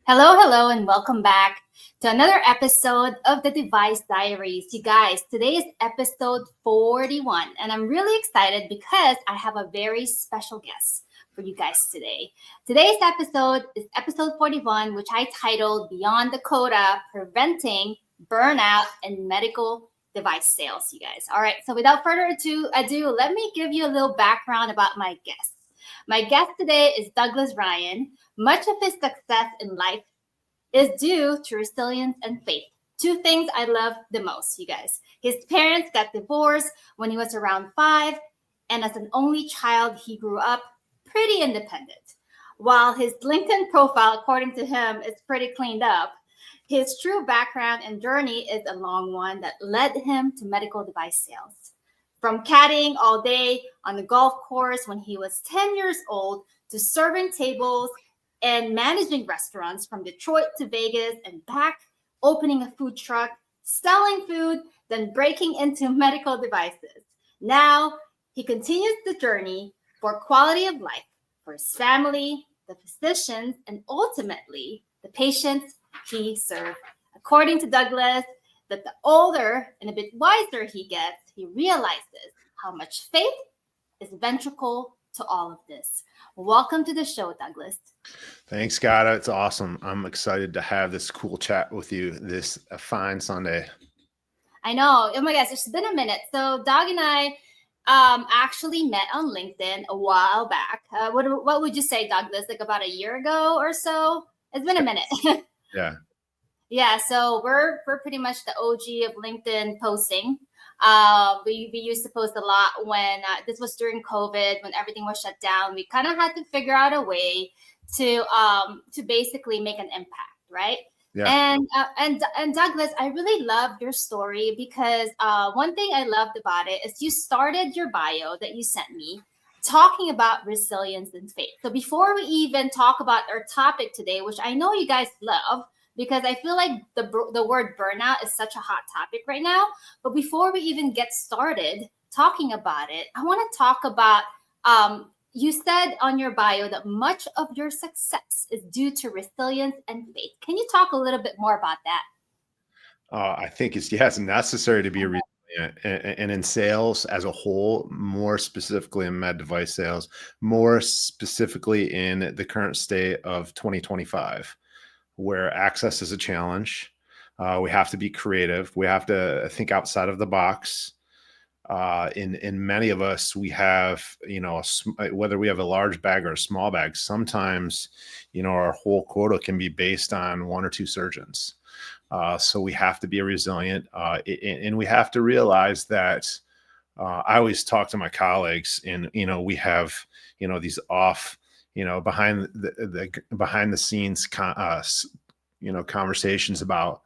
Hello, hello, and welcome back to another episode of the Device Diaries. You guys, today is episode 41, and I'm really excited because I have a very special guest for you guys today. Today's episode is episode 41, which I titled Beyond the Quota Preventing Burnout in Medical Device Sales, you guys. All right, so without further ado, let me give you a little background about my guest. My guest today is Douglas Runyon. Much of his success in life is due to resilience and faith. Two things I love the most, you guys. His parents got divorced when he was around 5, and as an only child, he grew up pretty independent. While his LinkedIn profile, according to him, is pretty cleaned up, his true background and journey is a long one that led him to medical device sales. From caddying all day on the golf course when he was 10 years old to serving tables and managing restaurants from Detroit to Vegas and back, opening a food truck, selling food, then breaking into medical devices. Now he continues the journey for quality of life for his family, the physicians, and ultimately the patients he served. According to Douglas, that the older and a bit wiser he gets, he realizes how much faith is ventricle to all of this. Welcome to the show, Douglas. Thanks, Scott. It's awesome. I'm excited to have this cool chat with you this fine Sunday. I know. Oh my gosh, it's been a minute. So Doug and I actually met on LinkedIn a while back. What would you say, Douglas? Like about a year ago or so? It's been a minute. Yeah. Yeah, so we're pretty much the OG of LinkedIn posting. We used to post a lot when this was during COVID, when everything was shut down. We kind of had to figure out a way to basically make an impact, right? Yeah. And Douglas, I really loved your story because one thing I loved about it is you started your bio that you sent me talking about resilience and faith. So before we even talk about our topic today, which I know you guys love, because I feel like the word burnout is such a hot topic right now. But before we even get started talking about it, I want to talk about you said on your bio that much of your success is due to resilience and faith. Can you talk a little bit more about that? I think it's necessary to be resilient, and in sales as a whole, more specifically in med device sales, more specifically in the current state of 2025, where access is a challenge. We have to be creative. We have to think outside of the box. In many of us, we have, whether we have a large bag or a small bag, sometimes, our whole quota can be based on 1 or 2 surgeons. So we have to be resilient, and we have to realize that I always talk to my colleagues, and, we have, these off, behind the scenes, conversations about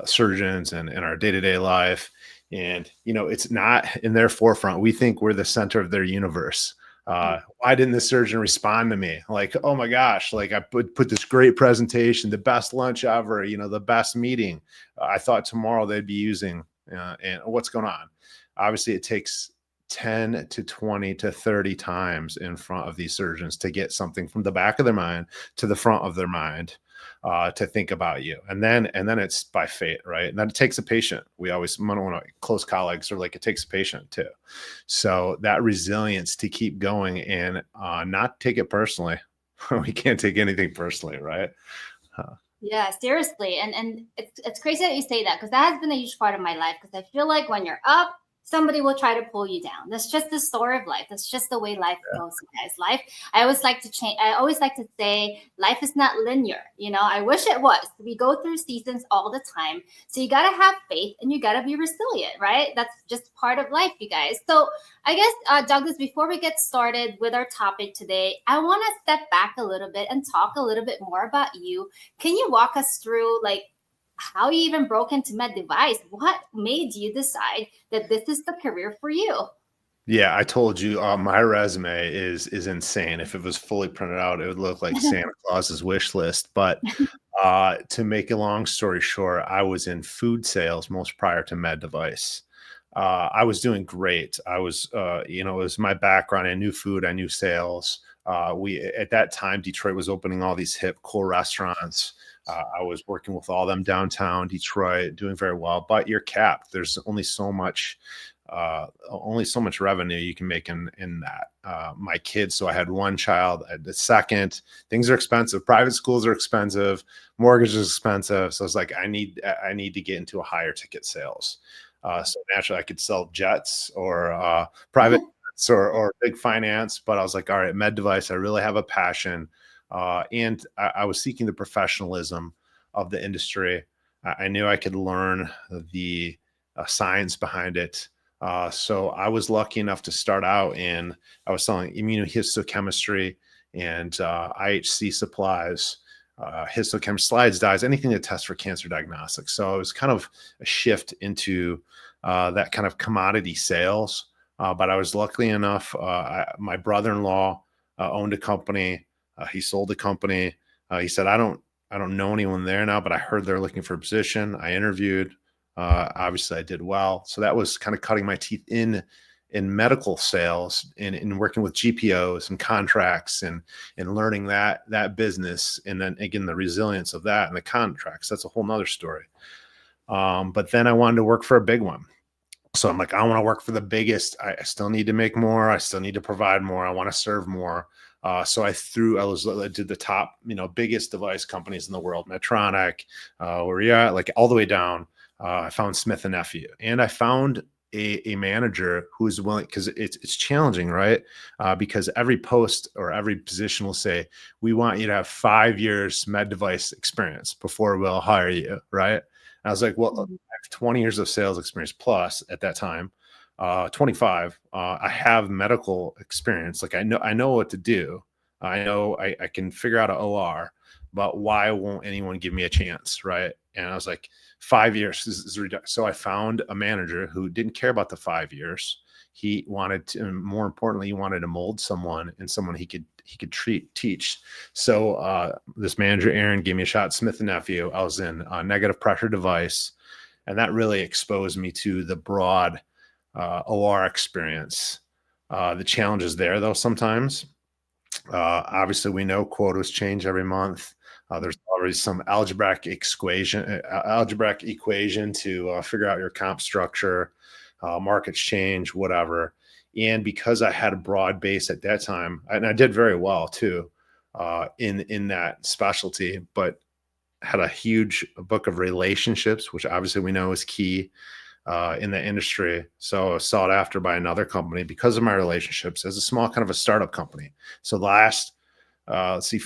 surgeons and our day-to-day life. And, it's not in their forefront. We think we're the center of their universe. Why didn't the surgeon respond to me? Like, oh my gosh, like I put this great presentation, the best lunch ever, the best meeting. I thought tomorrow they'd be using, and what's going on? Obviously, it takes 10 to 20 to 30 times in front of these surgeons to get something from the back of their mind to the front of their mind, to think about you. And then it's by fate, right? And then it takes a patient. We always, one of our close colleagues are like, it takes a patient too. So that resilience to keep going and not take it personally. We can't take anything personally, right? Yeah, seriously. And it's crazy that you say that because that has been a huge part of my life because I feel like when you're up, somebody will try to pull you down. That's just the story of life. That's just the way life goes, guys. Life, I always like to change. I always like to say life is not linear. I wish it was. We go through seasons all the time. So you got to have faith and you got to be resilient, right? That's just part of life, you guys. So I guess, Douglas, before we get started with our topic today, I want to step back a little bit and talk a little bit more about you. Can you walk us through how you even broke into med device? What made you decide that this is the career for you? Yeah, I told you, my resume is insane. If it was fully printed out, it would look like Santa Claus's wish list. But to make a long story short, I was in food sales most prior to med device. I was doing great. I was, it was my background. I knew food, I knew sales. We at that time, Detroit was opening all these hip, cool restaurants. I was working with all them downtown Detroit, doing very well. But you're capped. There's only so much revenue you can make in that. My kids, so I had one child, I had the second. Things are expensive. Private schools are expensive. Mortgage is expensive. So it's like I need to get into a higher ticket sales. So naturally, I could sell jets or private jets or big finance. But I was like, all right, med device. I really have a passion, and I was seeking the professionalism of the industry. I knew I could learn the science behind it. So I was lucky enough to start out I was selling immunohistochemistry and IHC supplies, histochemistry, slides, dyes, anything to test for cancer diagnostics. So it was kind of a shift into that kind of commodity sales. But I was lucky enough, my brother-in-law owned a company. He sold the company. He said, I don't know anyone there now, but I heard they're looking for a position. I interviewed. Obviously, I did well. So that was kind of cutting my teeth in medical sales and in working with GPOs and contracts and learning that business. And then again, the resilience of that and the contracts. That's a whole nother story. But then I wanted to work for a big one. So I'm like, I want to work for the biggest. I still need to make more. I still need to provide more. I want to serve more. So I did the top, biggest device companies in the world, Medtronic, where you at, like all the way down. I found Smith and Nephew, and I found a manager who's willing, because it's challenging, right? Because every post or every position will say, we want you to have 5 years med device experience before we'll hire you, right? And I was like, well, I have 20 years of sales experience plus at that time, 25. I have medical experience. Like I know what to do. I know I can figure out an OR, but why won't anyone give me a chance, right? And I was like, 5 years is ridiculous. So I found a manager who didn't care about the 5 years. He wanted to, and more importantly, he wanted to mold someone and someone he could teach. So this manager, Aaron, gave me a shot at Smith and Nephew. I was in a negative pressure device, and that really exposed me to the broad OR experience. The challenges there, though, sometimes. Obviously, we know quotas change every month. There's always some algebraic equation to figure out your comp structure, markets change, whatever. And because I had a broad base at that time, and I did very well too in that specialty, but had a huge book of relationships, which obviously we know is key in the industry. So I was sought after by another company because of my relationships as a small kind of a startup company. So the last, let's see,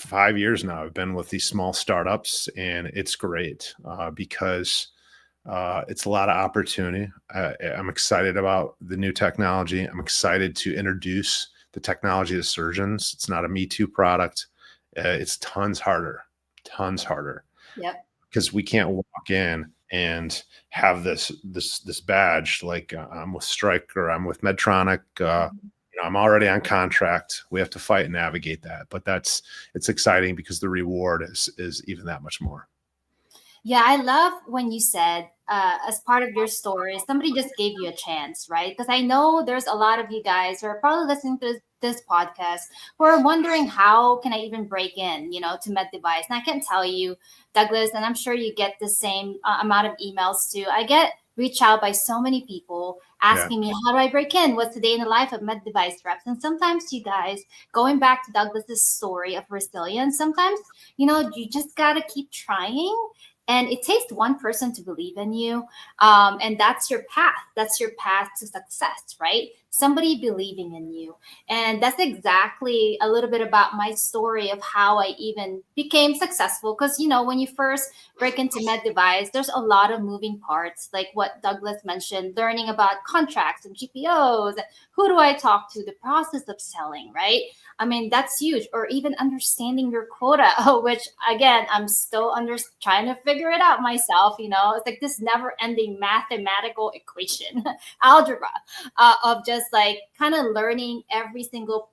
5 years now, I've been with these small startups, and it's great because it's a lot of opportunity. I'm excited about the new technology. I'm excited to introduce the technology to surgeons. It's not a Me Too product. It's tons harder. Yep. Because we can't walk in and have this badge like I'm with Stryker, I'm with Medtronic. I'm already on contract. We have to fight and navigate that, but it's exciting because the reward is even that much more. Yeah, I love when you said, as part of your story, somebody just gave you a chance, right? Because I know there's a lot of you guys who are probably listening to this podcast who are wondering, how can I even break in, to med device? And I can tell you, Douglas, and I'm sure you get the same amount of emails too. I get reached out by so many people asking me, how do I break in? What's the day in the life of med device reps? And sometimes, you guys, going back to Douglas's story of resilience, sometimes, you just got to keep trying. And it takes one person to believe in you. And that's your path. That's your path to success, right? Somebody believing in you. And that's exactly a little bit about my story of how I even became successful. Because, when you first break into med device, there's a lot of moving parts, like what Douglas mentioned, learning about contracts and GPOs. Who do I talk to? The process of selling, right? I mean, that's huge. Or even understanding your quota, which again, I'm still trying to figure it out myself. It's like this never ending mathematical equation, algebra, of just like kind of learning every single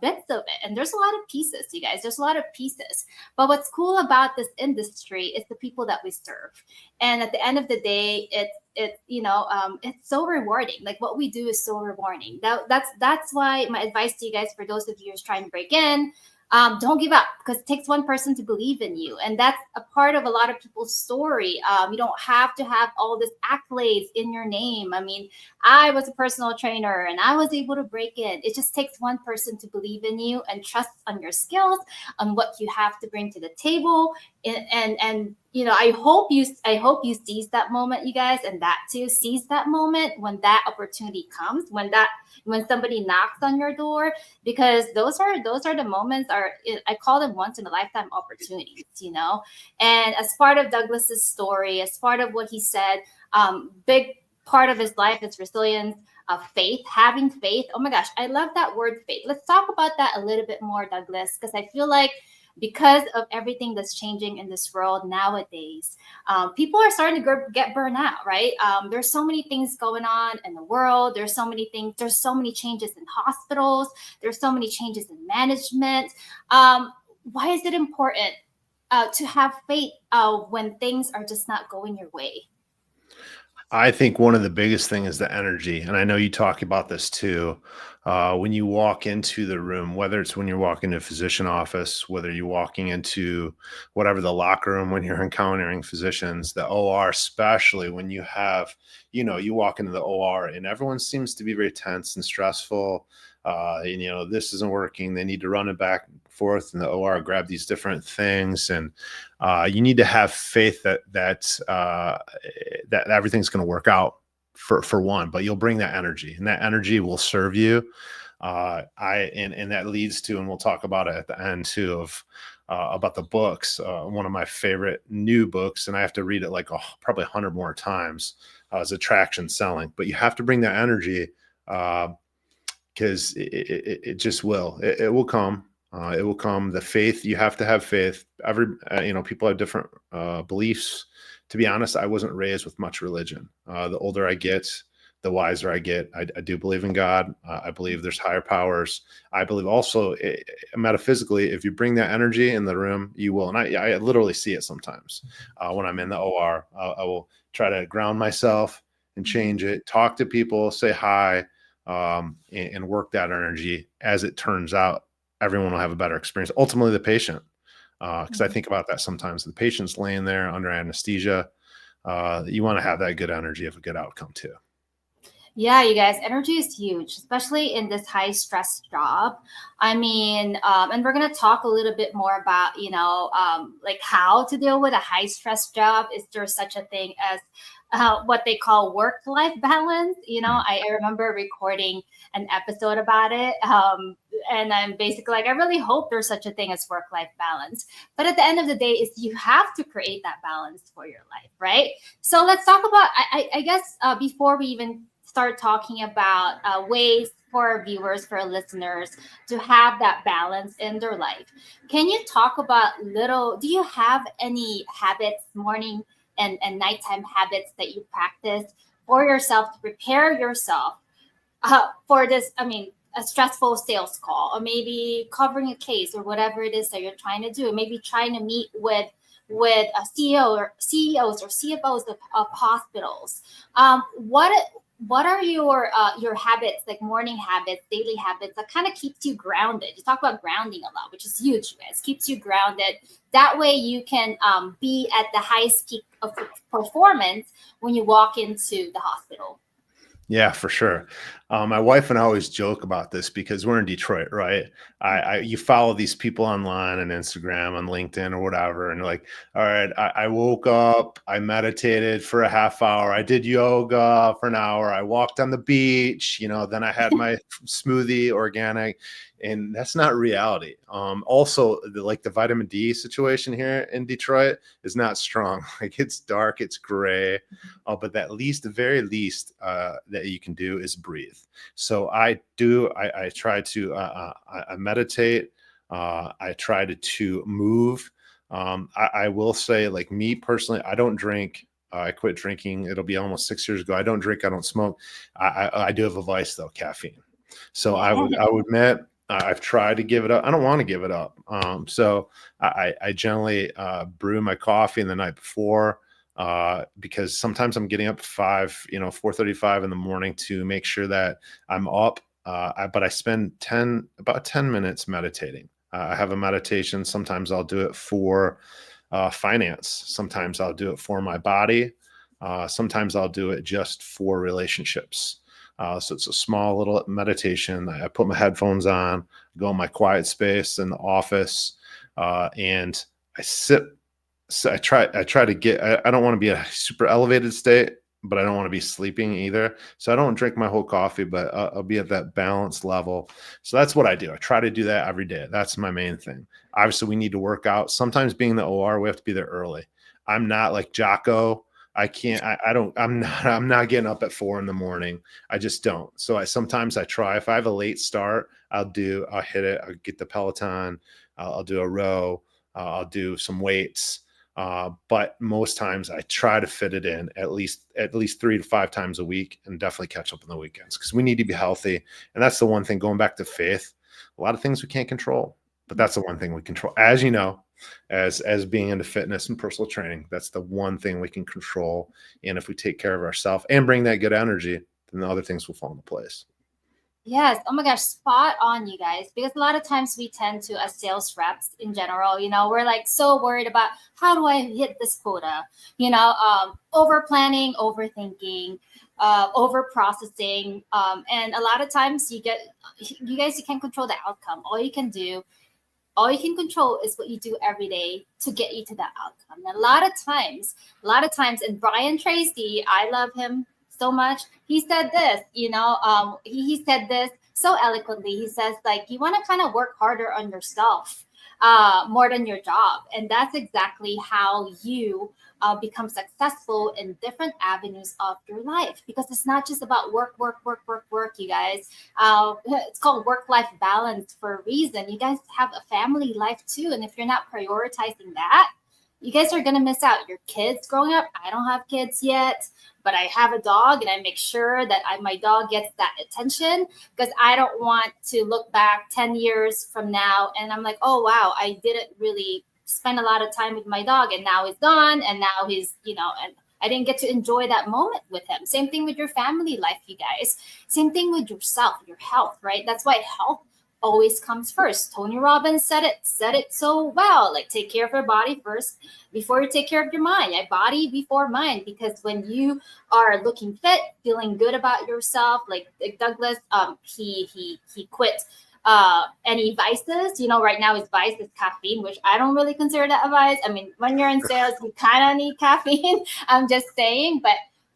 bits of it. And there's a lot of pieces, you guys. There's a lot of pieces. But what's cool about this industry is the people that we serve. And at the end of the day, it's it's so rewarding. Like what we do is so rewarding. That's why my advice to you guys, for those of you who's trying to break in, don't give up, because it takes one person to believe in you. And that's a part of a lot of people's story. You don't have to have all this accolades in your name. I mean, I was a personal trainer and I was able to break in. It just takes one person to believe in you and trust on your skills, on what you have to bring to the table. And I hope you seize that moment, you guys, and that too, seize that moment when that opportunity comes, when somebody knocks on your door, because those are the moments, I call them once in a lifetime opportunities. And as part of Douglas's story, as part of what he said, big part of his life is resilience, faith, having faith. Oh my gosh, I love that word, faith. Let's talk about that a little bit more, Douglas, because I feel like because of everything that's changing in this world nowadays, people are starting to get burnout, right? There's so many things going on in the world. There's so many things. There's so many changes in hospitals. There's so many changes in management. Why is it important to have faith when things are just not going your way? I think one of the biggest thing is the energy, and I know you talk about this too. When you walk into the room, whether it's when you're walking to a physician office, whether you're walking into whatever the locker room when you're encountering physicians, the OR, especially when you walk into the OR and everyone seems to be very tense and stressful. This isn't working. They need to run it back and forth in the OR, grab these different things, and you need to have faith that everything's going to work out for one. But you'll bring that energy, and that energy will serve you. And that leads to, and we'll talk about it at the end too, of about the books. One of my favorite new books, and I have to read it like probably 100 more times, is Attraction Selling. But you have to bring that energy. Because it just will. It will come. It will come. The faith, you have to have faith. People have different beliefs. To be honest, I wasn't raised with much religion. The older I get, the wiser I get. I do believe in God. I believe there's higher powers. I believe also metaphysically, if you bring that energy in the room, you will. And I literally see it sometimes when I'm in the OR. I will try to ground myself and change it, talk to people, say hi, and work that energy. As it turns out, everyone will have a better experience. Ultimately, the patient, because I think about that sometimes. The patient's laying there under anesthesia. You want to have that good energy of a good outcome too. Yeah, you guys, energy is huge, especially in this high stress job. I mean, and we're going to talk a little bit more about, like how to deal with a high stress job. Is there such a thing as what they call work-life balance? I remember recording an episode about it. And I'm basically like, I really hope there's such a thing as work-life balance. But at the end of the day, is you have to create that balance for your life, right? So let's talk about, I guess, before we even start talking about ways for our viewers, for our listeners, to have that balance in their life. Can you talk about do you have any habits, morning and nighttime habits that you practice for yourself to prepare yourself for this, a stressful sales call, or maybe covering a case, or whatever it is that you're trying to do, maybe trying to meet with a CEO or CEOs or CFOs of hospitals? What are your habits, like morning habits, daily habits, that kind of keeps you grounded? You talk about grounding a lot, which is huge, you guys. Keeps you grounded. That way you can be at the highest peak of performance when you walk into the hospital. Yeah, for sure. My wife and I always joke about this because we're in Detroit, right? You follow these people online on Instagram, on LinkedIn, or whatever, and you're like, all right, I woke up, I meditated for a half hour, I did yoga for an hour, I walked on the beach, then I had my smoothie, organic, and that's not reality. Also, the vitamin D situation here in Detroit is not strong. Like, it's dark, it's gray, but the very least that you can do is breathe. So I try to I meditate. I try to move. I will say, like, me personally, I don't drink. I quit drinking. It'll be almost 6 years ago. I don't drink. I don't smoke. I do have a vice though, caffeine. So I would admit, I've tried to give it up. I don't want to give it up. So I generally brew my coffee the night before. because sometimes I'm getting up at 4:35 in the morning to make sure that I'm up. But I spend about 10 minutes meditating. I have a meditation. Sometimes I'll do it for finance. Sometimes I'll do it for my body. Sometimes I'll do it just for relationships. So it's a small little meditation. I put my headphones on, go in my quiet space in the office, and I sit. So I try to get. I don't want to be a super elevated state, but I don't want to be sleeping either. So I don't drink my whole coffee, but I'll be at that balanced level. So that's what I do. I try to do that every day. That's my main thing. Obviously, we need to work out. Sometimes being in the OR, we have to be there early. I'm not like Jocko. I can't. I don't. I'm not. I'm not getting up at 4 in the morning. I just don't. So sometimes I try. If I have a late start, I'll hit it. I'll get the Peloton. I'll do a row. I'll do some weights. But most times I try to fit it in at least 3 to 5 times a week, and definitely catch up on the weekends, because we need to be healthy. And that's the one thing, going back to faith, a lot of things we can't control, but that's the one thing we control. As you know, as being into fitness and personal training, that's the one thing we can control. And if we take care of ourselves and bring that good energy, then the other things will fall into place. Yes. Oh my gosh. Spot on, you guys. Because a lot of times we tend to, as sales reps in general, we're like so worried about how do I hit this quota, over planning, overthinking, over processing. And a lot of times you can't control the outcome. All you can control is what you do every day to get you to that outcome. And a lot of times, and Brian Tracy, I love him so much. He said this, he said this so eloquently. He says, like, you want to kind of work harder on yourself more than your job. And that's exactly how you become successful in different avenues of your life, because it's not just about work, you guys. It's called work-life balance for a reason. You guys have a family life too. And if you're not prioritizing that, you guys are going to miss out. Your kids growing up, I don't have kids yet, but I have a dog, and I make sure that my dog gets that attention, because I don't want to look back 10 years from now and I'm like, oh, wow, I didn't really spend a lot of time with my dog, and now he's gone, and now he's, and I didn't get to enjoy that moment with him. Same thing with your family life, you guys. Same thing with yourself, your health, right? That's why health always comes first. Tony Robbins said it so well. Like, take care of your body first before you take care of your mind. Body before mind, because when you are looking fit, feeling good about yourself, like Douglas, he quit any vices. Right now his vice is caffeine, which I don't really consider that a vice. I mean, when you're in sales, you kind of need caffeine. I'm just saying,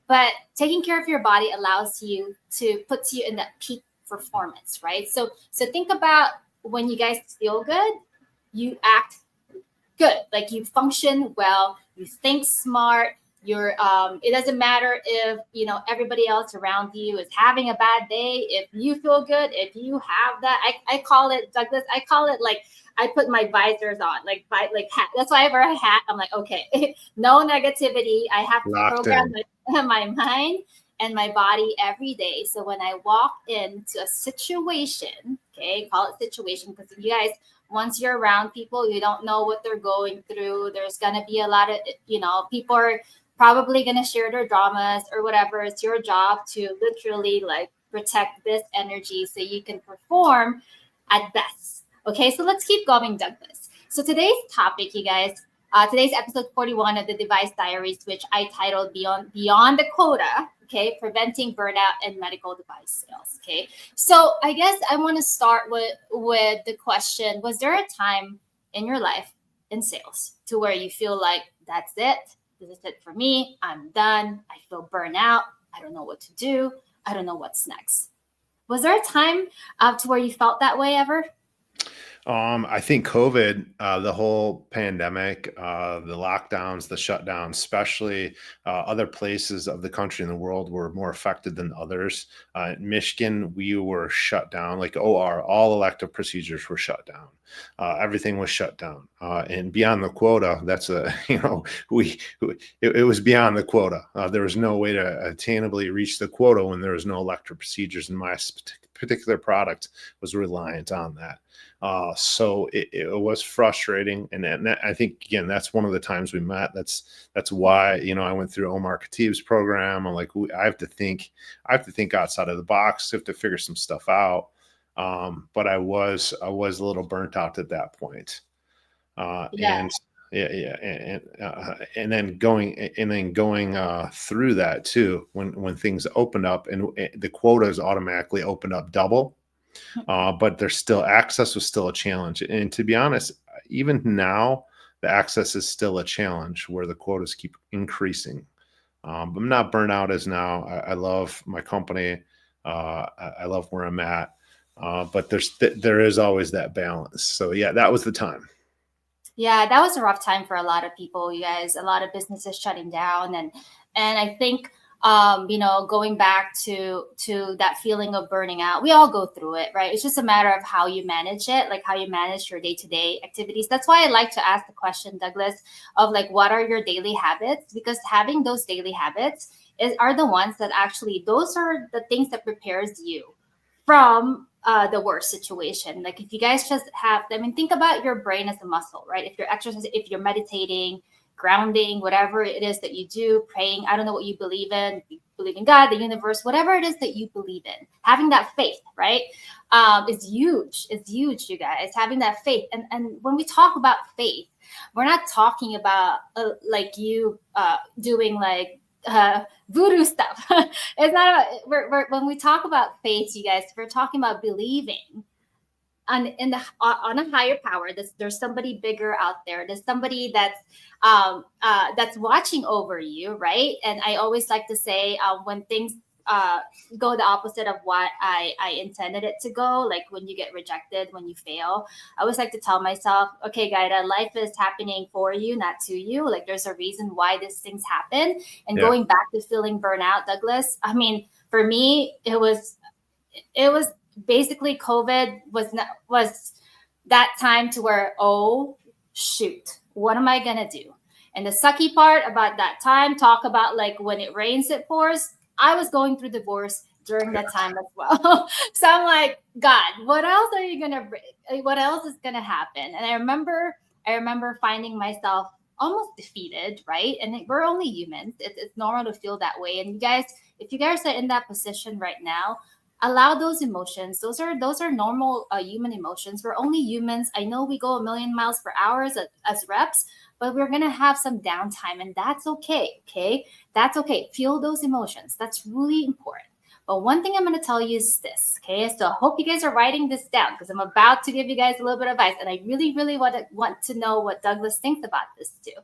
but taking care of your body allows you to put you in that peak performance, right? So think about when you guys feel good, you act good, like you function well, you think smart. It doesn't matter if everybody else around you is having a bad day. If you feel good, if you have that, I call it, Douglas, I call it, like, I put my visors on, like hat. That's why I wear a hat. I'm like, okay, no negativity. I have to program my mind and my body every day. So when I walk into a situation, okay, call it situation, because you guys, once you're around people, you don't know what they're going through. There's going to be a lot of, people are probably going to share their dramas or whatever. It's your job to literally, like, protect this energy so you can perform at best. Okay, so let's keep going, Douglas. So today's topic, you guys, today's episode 41 of the Device Diaries, which I titled Beyond the Quota, okay, preventing burnout and medical device sales. Okay, so I guess I want to start with the question: was there a time in your life in sales to where you feel like, that's it? This is it for me. I'm done. I feel burnout. I don't know what to do. I don't know what's next. Was there a time to where you felt that way ever? I think COVID, the whole pandemic, the lockdowns, the shutdowns, especially other places of the country and the world were more affected than others. In Michigan, we were shut down, like OR, all elective procedures were shut down. Everything was shut down. And beyond the quota, that's it was beyond the quota. There was no way to attainably reach the quota when there was no elective procedures in my particular product was reliant on that. So it was frustrating, and I think again that's one of the times we met. That's why I went through Omar Khatib's program. I'm like, I have to think outside of the box. I have to figure some stuff out. But I was a little burnt out at that point. Yeah. And yeah, and then going through that too, when things opened up and the quotas automatically opened up double, but there's still access was still a challenge. And to be honest, even now, the access is still a challenge where the quotas keep increasing. I'm not burnt out as now. I love my company. I love where I'm at. But there is always that balance. So yeah, that was the time. Yeah, that was a rough time for a lot of people, you guys. A lot of businesses shutting down, and I think going back to that feeling of burning out, we all go through it, right? It's just a matter of how you manage it, like how you manage your day-to-day activities. That's why I like to ask the question, Douglas, of like what are your daily habits? Because having those daily habits are the ones that actually those are the things that prepares you from the worst situation. Like if you guys just have, I mean, think about your brain as a muscle, right? If you're exercising, if you're meditating, grounding, whatever it is that you do, praying, I don't know what you believe in, if you believe in God, the universe, whatever it is that you believe in, having that faith, right? Is huge. It's huge, you guys, having that faith. And when we talk about faith, we're not talking about like you doing like voodoo stuff. It's not about when we talk about faith, you guys, we're talking about believing on a higher power. There's somebody bigger out there. There's somebody that's watching over you, right? And I always like to say when things uh, go the opposite of what I intended it to go, like when you get rejected, when you fail, I always like to tell myself, okay, Gaida, life is happening for you, not to you. Like there's a reason why these things happen. And Yeah. going back to feeling burnout, Douglas, I mean, for me, it was basically COVID was that time to where, oh shoot, what am I gonna do? And the sucky part about that time, talk about like when it rains it pours. I was going through divorce during that time as well. So I'm like, God, what else are you gonna bring? What else is gonna happen? And I remember finding myself almost defeated, right? And we're only humans. It's normal to feel that way. And you guys, if you guys are in that position right now, allow those emotions. Those are normal human emotions. We're only humans. I know we go a million miles per hour as reps, but we're gonna have some downtime, and that's okay. Okay, that's okay. Feel those emotions. That's really important. But one thing I'm gonna tell you is this. Okay, so I hope you guys are writing this down because I'm about to give you guys a little bit of advice, and I really, really want to know what Douglas thinks about this too.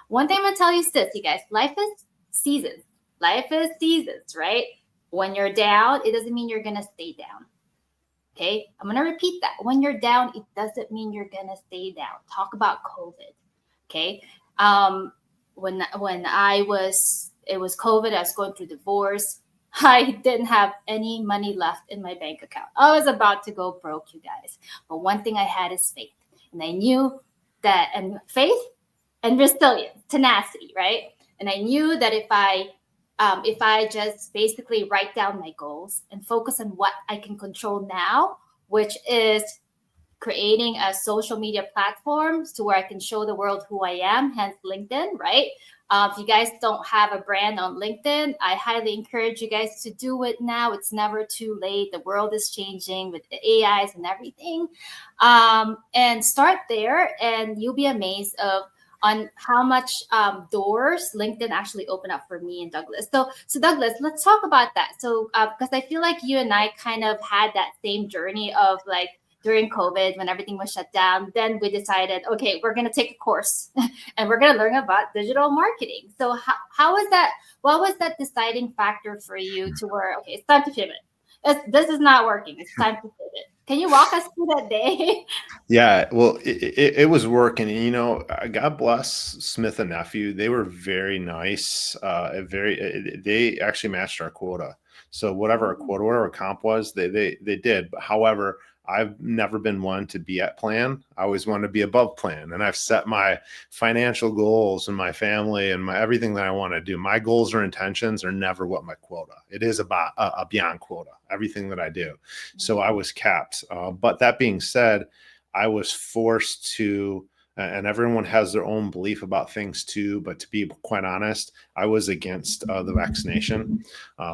One thing I'm gonna tell you is this, you guys. Life is seasons. Life is seasons, right? When you're down, it doesn't mean you're gonna stay down. Okay, I'm gonna repeat that. When you're down, it doesn't mean you're gonna stay down. Talk about COVID. Okay, when it was COVID. I was going through divorce. I didn't have any money left in my bank account. I was about to go broke, you guys. But one thing I had is faith, and I knew that, and faith and resilience, tenacity, right? And I knew that if I just basically write down my goals and focus on what I can control now, which is creating a social media platform to where I can show the world who I am, hence LinkedIn, right? If you guys don't have a brand on LinkedIn, I highly encourage you guys to do it now. It's never too late. The world is changing with the AIs and everything. And start there, and you'll be amazed of on how much doors LinkedIn actually opened up for me and Douglas. So Douglas, let's talk about that. So because I feel like you and I kind of had that same journey of like during COVID when everything was shut down. Then we decided, okay, we're gonna take a course and we're gonna learn about digital marketing. So how was that? What was that deciding factor for you to where okay, it's time to pivot? This is not working. It's time to pivot. Can you walk us through that day? Yeah, well, it was working. And, God bless Smith and Nephew. They were very nice. They actually matched our quota. So whatever our quota, whatever our comp was, they did. But however, I've never been one to be at plan. I always want to be above plan. And I've set my financial goals and my family and my everything that I want to do. My goals or intentions are never what my quota. It is about a beyond quota, everything that I do. So I was capped. But that being said, I was forced to, and everyone has their own belief about things too. But to be quite honest, I was against the vaccination.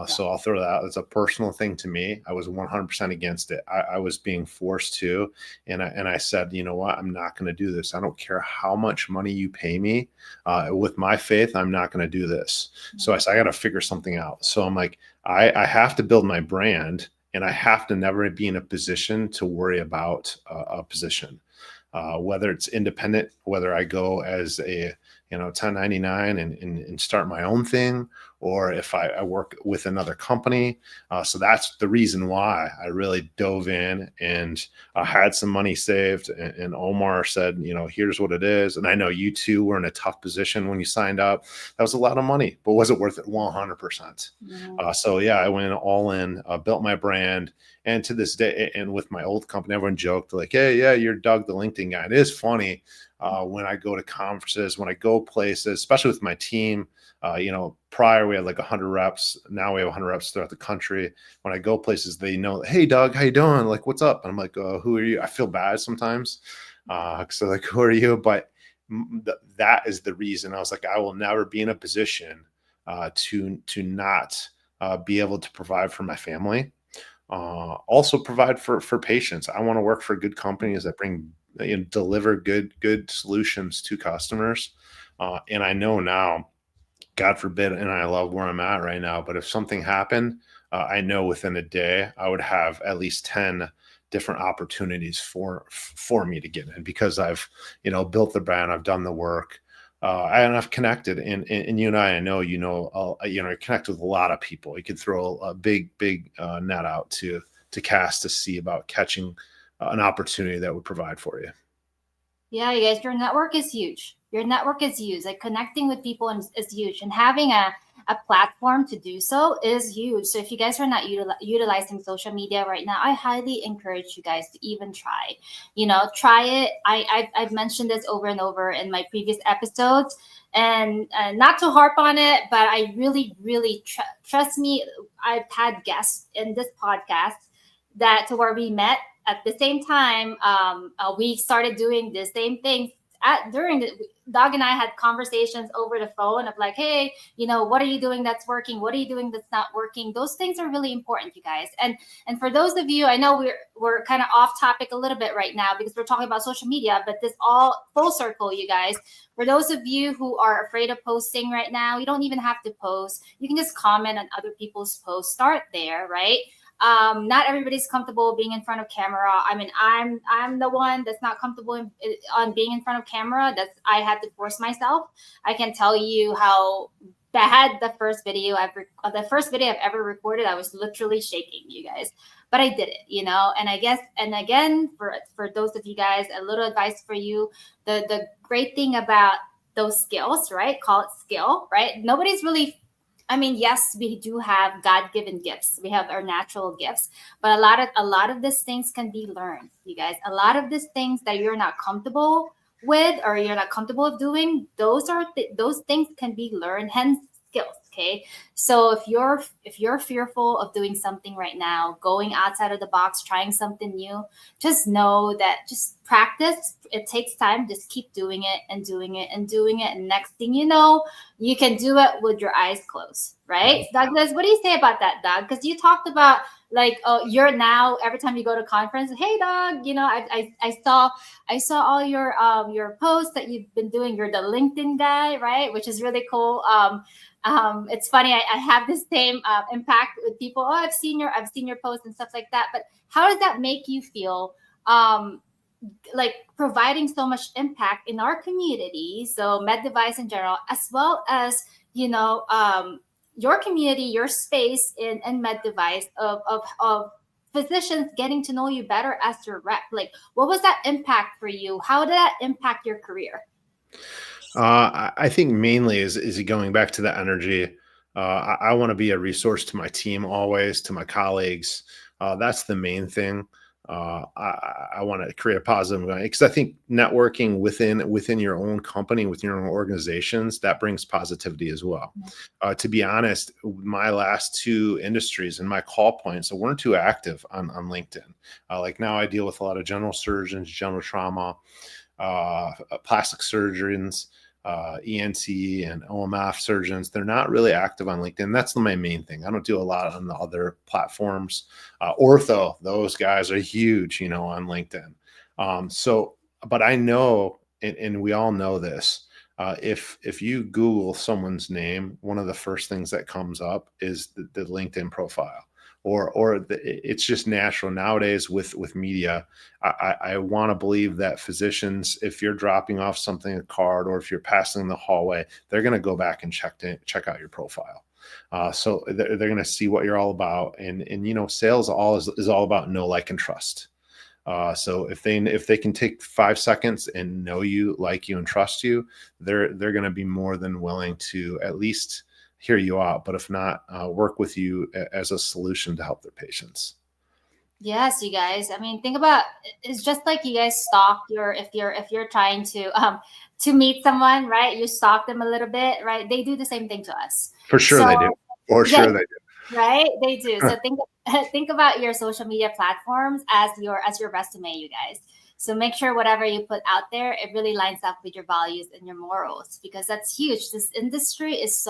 So I'll throw that out. It's a personal thing to me. I was 100% against it. I was being forced to, and I said, you know what? I'm not going to do this. I don't care how much money you pay me. With my faith, I'm not going to do this. So I said, I got to figure something out. So I'm like, I have to build my brand, and I have to never be in a position to worry about a position. Whether it's independent, whether I go as a 1099 and start my own thing, or if I work with another company. So that's the reason why I really dove in and had some money saved. And Omar said, here's what it is. And I know you two were in a tough position when you signed up. That was a lot of money, but was it worth it? 100%. So yeah, I went all in, built my brand. And to this day, and with my old company, everyone joked like, hey, yeah, you're Doug, the LinkedIn guy. It is funny when I go to conferences, when I go places, especially with my team. Prior we had like 100 reps. Now we have 100 reps throughout the country. When I go places, they know, hey, Doug, how you doing? Like, what's up? And I'm like, who are you? I feel bad sometimes. So like, who are you? But that is the reason I was like, I will never be in a position to not be able to provide for my family. Also provide for patients. I want to work for good companies that deliver good solutions to customers. And I know now, God forbid, and I love where I'm at right now, but if something happened, I know within a day I would have at least 10 different opportunities for me to get in, because I've built the brand, I've done the work. And I've connected, and you and I know, connect with a lot of people. You could throw a big net out to cast to see about catching an opportunity that would provide for you. Yeah, you guys, your network is huge. Your network is huge. Like connecting with people is huge, and having a platform to do so is huge. So if you guys are not utilizing social media right now, I highly encourage you guys to even try. Try it. I've mentioned this over and over in my previous episodes, and not to harp on it, but I really trust me. I've had guests in this podcast that to where we met at the same time. We started doing the same thing during the Doug and I had conversations over the phone of like, hey, what are you doing that's working? What are you doing that's not working? Those things are really important, you guys. And for those of you, I know we're kind of off topic a little bit right now because we're talking about social media, but this all full circle, you guys. For those of you who are afraid of posting right now, you don't even have to post. You can just comment on other people's posts. Start there, right? Not everybody's comfortable being in front of camera. I mean, I'm the one that's not comfortable on being in front of camera. I had to force myself. I can tell you how bad the first video I've ever recorded. I was literally shaking, you guys, but I did it, And I guess, and again, for those of you guys, a little advice for you: the great thing about those skills, right? Call it skill, right? Nobody's really. I mean, yes, we do have God-given gifts. We have our natural gifts, but a lot of these things can be learned, you guys. A lot of these things that you're not comfortable with or you're not comfortable doing, those things can be learned. Hence, skills. Okay, so if you're fearful of doing something right now, going outside of the box, trying something new, just know that just practice. It takes time. Just keep doing it and doing it and doing it, and next thing you know, you can do it with your eyes closed, right? Douglas, what do you say about that, Doug? Because you talked about like, you're now every time you go to conference, hey, Doug, I saw all your posts that you've been doing. You're the LinkedIn guy, right? Which is really cool. It's funny. I have the same impact with people. Oh, I've seen your posts and stuff like that. But how does that make you feel? Like providing so much impact in our community, so med device in general, as well as your community, your space in med device of physicians getting to know you better as your rep. Like, what was that impact for you? How did that impact your career? I think mainly is going back to the energy. I want to be a resource to my team always, to my colleagues. That's the main thing. I want to create a positive because I think networking within your own company, within your own organizations, that brings positivity as well. To be honest, my last two industries and my call points weren't too active on LinkedIn. Like now I deal with a lot of general surgeons, general trauma, plastic surgeons, ENT and OMF surgeons. They're not really active on LinkedIn. That's my main thing. I don't do a lot on the other platforms. Ortho, those guys are huge, on LinkedIn. But I know, and we all know this, if you Google someone's name, one of the first things that comes up is the LinkedIn profile. It's just natural nowadays with media. I want to believe that physicians, if you're dropping off something, a card, or if you're passing in the hallway, they're going to go back and check out your profile. So they're going to see what you're all about. And sales is all about know, like, and trust. So if they can take 5 seconds and know you, like you, and trust you, they're going to be more than willing to at least hear you out, but if not, work with you as a solution to help their patients. Yes, you guys. I mean, think about it's just like you guys stalk if you're trying to meet someone, right? You stalk them a little bit, right? They do the same thing to us. For sure So they do. For yeah, sure they do. right? They do. So think about your social media platforms as your resume, you guys. So make sure whatever you put out there, it really lines up with your values and your morals, because that's huge. This industry is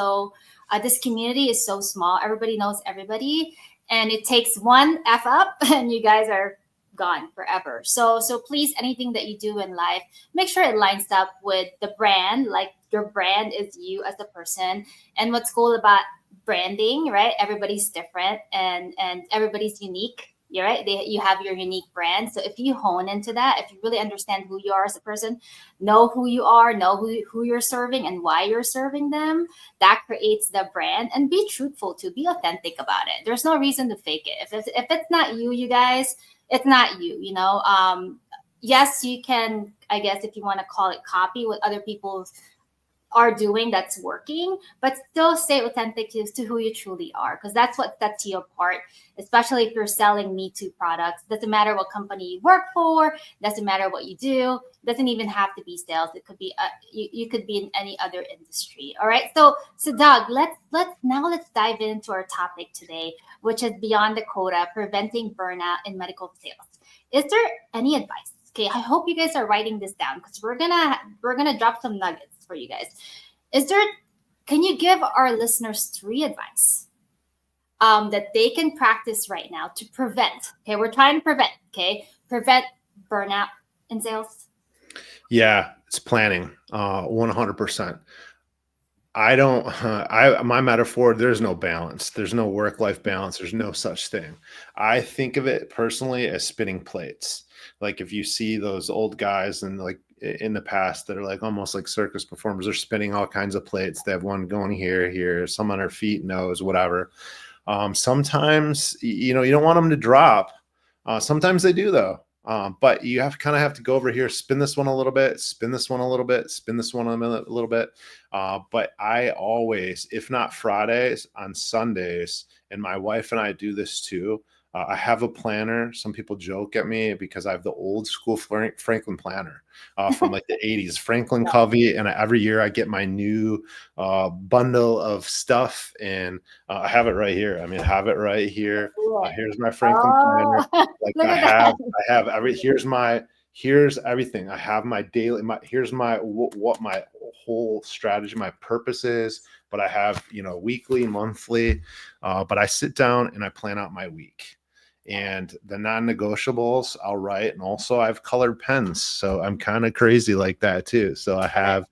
this community is so small. Everybody knows everybody, and it takes one F up, and you guys are gone forever. So please, anything that you do in life, make sure it lines up with the brand. Like, your brand is you as a person. And what's cool about branding, right? Everybody's different, and everybody's unique. You're right. You have your unique brand. So if you hone into that, if you really understand who you are as a person, know who you are, know who you're serving and why you're serving them, that creates the brand. And be truthful too. Be authentic about it. There's no reason to fake it. If it's not you, you guys, it's not you. Yes, you can. I guess if you want to call it copy what other people are doing that's working, but still stay authentic to who you truly are, because that's what sets you apart, especially if you're selling Me Too products. Doesn't matter what company you work for, doesn't matter what you do, doesn't even have to be sales. It could be you could be in any other industry. All right. So Doug, let's dive into our topic today, which is beyond the quota, preventing burnout in medical sales. Is there any advice? Okay, I hope you guys are writing this down, because we're gonna drop some nuggets for you guys. Can you give our listeners 3 advice that they can practice right now to prevent? Okay, we're trying to prevent burnout in sales. Yeah, it's planning. 100%. My metaphor, there's no balance. There's no work-life balance. There's no such thing. I think of it personally as spinning plates. Like, if you see those old guys and like in the past that are like almost like circus performers, they're spinning all kinds of plates. They have one going here, some on their feet, nose, whatever. Sometimes, you don't want them to drop. Sometimes they do though. But you have to go over here, spin this one a little bit, spin this one a little bit, spin this one a little bit. But I always, if not Fridays, on Sundays, and my wife and I do this too. I have a planner. Some people joke at me because I have the old school Franklin planner from like the 80s, Franklin Covey. And every year I get my new bundle of stuff, and I have it right here. I have it right here. Here's my Franklin planner. Like, Look I at that. have here's everything. I have my daily, here's my, what my whole strategy, my purpose is, but I have, weekly, monthly, but I sit down and I plan out my week. And the non-negotiables I'll write. And also I have colored pens. So I'm kind of crazy like that too. So I have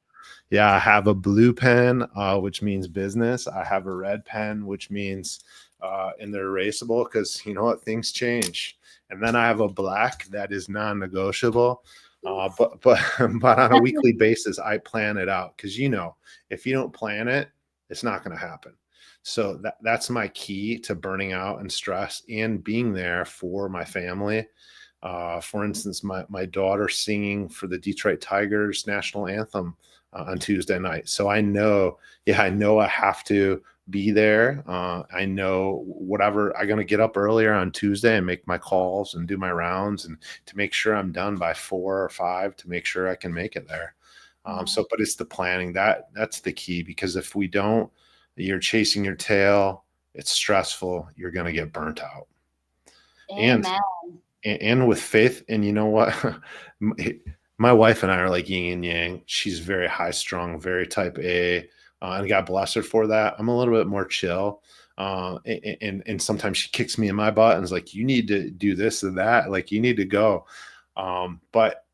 a blue pen, which means business. I have a red pen, which means, and they're erasable because things change. And then I have a black that is non-negotiable. But on a weekly basis, I plan it out, because if you don't plan it, it's not going to happen. So that's my key to burning out and stress and being there for my family. For instance, my daughter singing for the Detroit Tigers national anthem on Tuesday night. So I know I have to be there. I know whatever I'm going to get up earlier on Tuesday and make my calls and do my rounds and to make sure I'm done by 4 or 5 to make sure I can make it there. So, but it's the planning that's the key, because if we don't, you're chasing your tail. It's stressful. You're going to get burnt out. And Amen. and with faith, and you know what? My wife and I are like yin and yang. She's very high strung, very type A, and God bless her for that. I'm a little bit more chill, and sometimes she kicks me in my butt and is like, "You need to do this and that. Like you need to go." But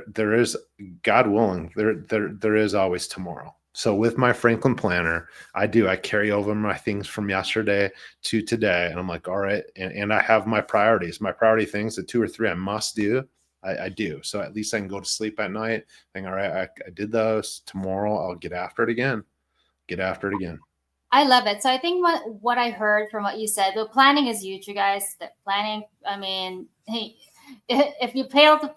there is, God willing, there is always tomorrow. So with my Franklin planner, I carry over my things from yesterday to today. And I'm like, all right. And I have my priorities, my priority things, the 2 or 3 I must do. I do. So at least I can go to sleep at night. Think, all right, I did those. Tomorrow I'll get after it again. Get after it again. I love it. So I think what I heard from what you said, the planning is huge, you guys. The planning, I mean, hey, if you fail to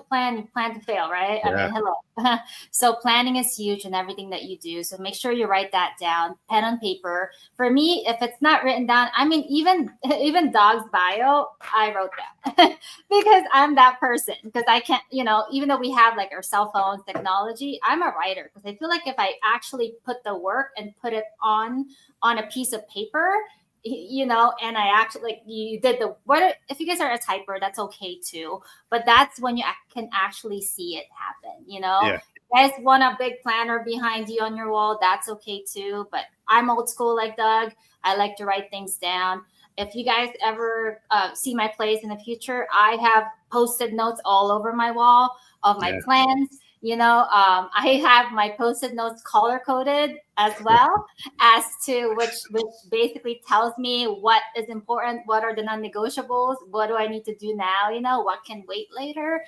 plan, you plan to fail, right? I Yeah. mean, hello. So planning is huge in everything that you do. So make sure you write that down, pen on paper. For me, if it's not written down, I mean, even dog's bio, I wrote that because I'm that person. Because I can't, even though we have like our cell phones, technology, I'm a writer because I feel like if I actually put the work and put it on a piece of paper, and I actually, like, you did the what, if you guys are a typer, that's okay too, but that's when you can actually see it happen. Yeah. You guys want a big planner behind you on your wall, that's okay too, but I'm old school like Doug. I like to write things down. If you guys ever see my place in the future, I have post-it notes all over my wall of my Yeah. plans. I have my post-it notes color coded as well, as to which basically tells me what is important, what are the non-negotiables, what do I need to do now, what can wait later.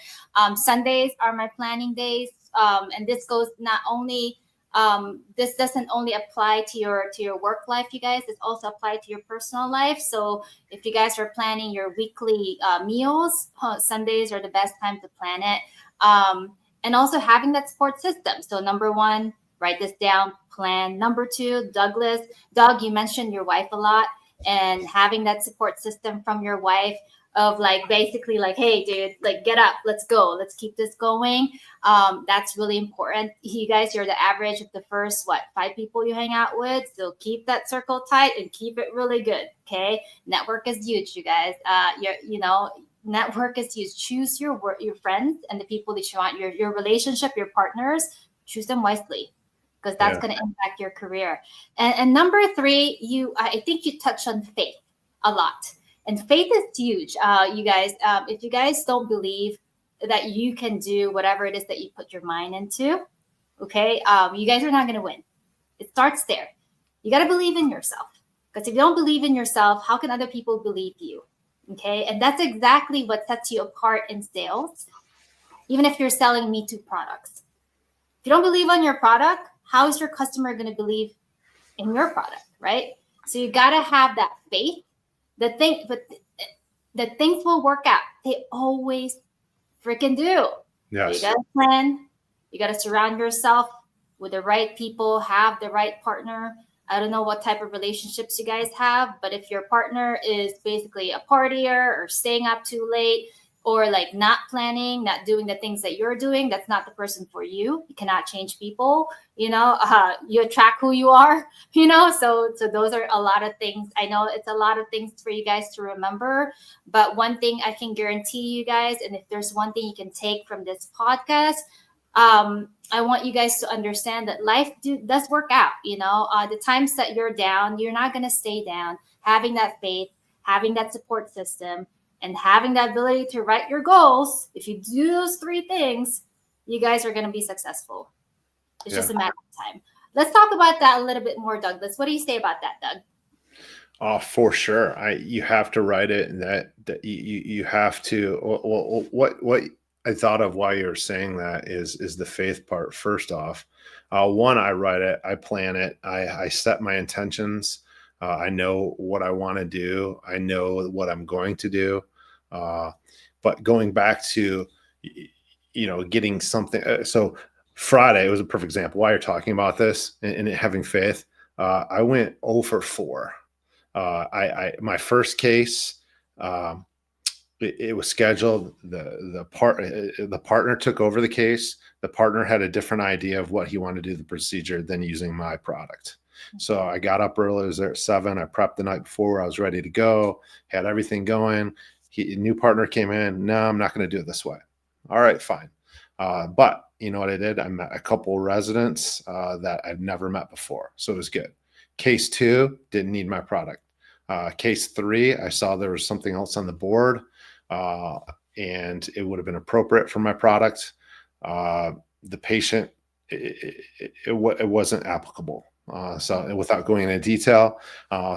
Sundays are my planning days, and this goes not only this doesn't only apply to your work life, you guys. It's also applied to your personal life. So if you guys are planning your weekly meals, Sundays are the best time to plan it. And also having that support system. So number one, write this down, plan. Number two, Doug, you mentioned your wife a lot, and having that support system from your wife of like basically like, hey, dude, like get up, let's go, let's keep this going. That's really important. You guys, you're the average of the first 5 people you hang out with, so keep that circle tight and keep it really good. Okay, network is huge, you guys. Network is huge. Choose your friends and the people that you want, your relationship, your partners. Choose them wisely, because that's Yeah. going to impact your career. And number 3, I think you touch on faith a lot, and faith is huge. You guys, if you guys don't believe that you can do whatever it is that you put your mind into, okay, you guys are not going to win. It starts there. You got to believe in yourself, because if you don't believe in yourself, how can other people believe you? Okay, and that's exactly what sets you apart in sales, even if you're selling Me Too products. If you don't believe on your product, how is your customer going to believe in your product, right? So you got to have that faith. But the things will work out. They always freaking do. But you Yes. got to plan. You got to surround yourself with the right people, have the right partner. I don't know what type of relationships you guys have, but if your partner is basically a partier or staying up too late, or like not planning, not doing the things that you're doing, that's not the person for you. You cannot change people. You attract who you are. So those are a lot of things. I know it's a lot of things for you guys to remember, but one thing I can guarantee you guys, and if there's one thing you can take from this podcast, I want you guys to understand that life does work out. The times that you're down, you're not going to stay down. Having that faith, having that support system, and having that ability to write your goals, if you do those 3 things, you guys are going to be successful. It's just a matter of time. Let's talk about that a little bit more, Douglas. What do you say about that, Doug? Oh, for sure. You have to write it, and that you have to. Well, what I thought of while you were saying that is the faith part. First off, one, I write it, I plan it, I set my intentions. I know what I want to do. I know what I'm going to do. But going back to getting something. So Friday was a perfect example. Why you're talking about this and having faith. I went 0 for 4. My first case, um, it was scheduled. The partner took over the case. The partner had a different idea of what he wanted to do the procedure than using my product. So I got up early. I was there at 7. I prepped the night before. I was ready to go. Had everything going. A new partner came in. No, I'm not going to do it this way. All right, fine. But you know what I did? I met a couple residents that I've never met before, so it was good. Case 2 didn't need my product. Case 3, I saw there was something else on the board, uh, and it would have been appropriate for my product. The patient, it wasn't applicable. So without going into detail,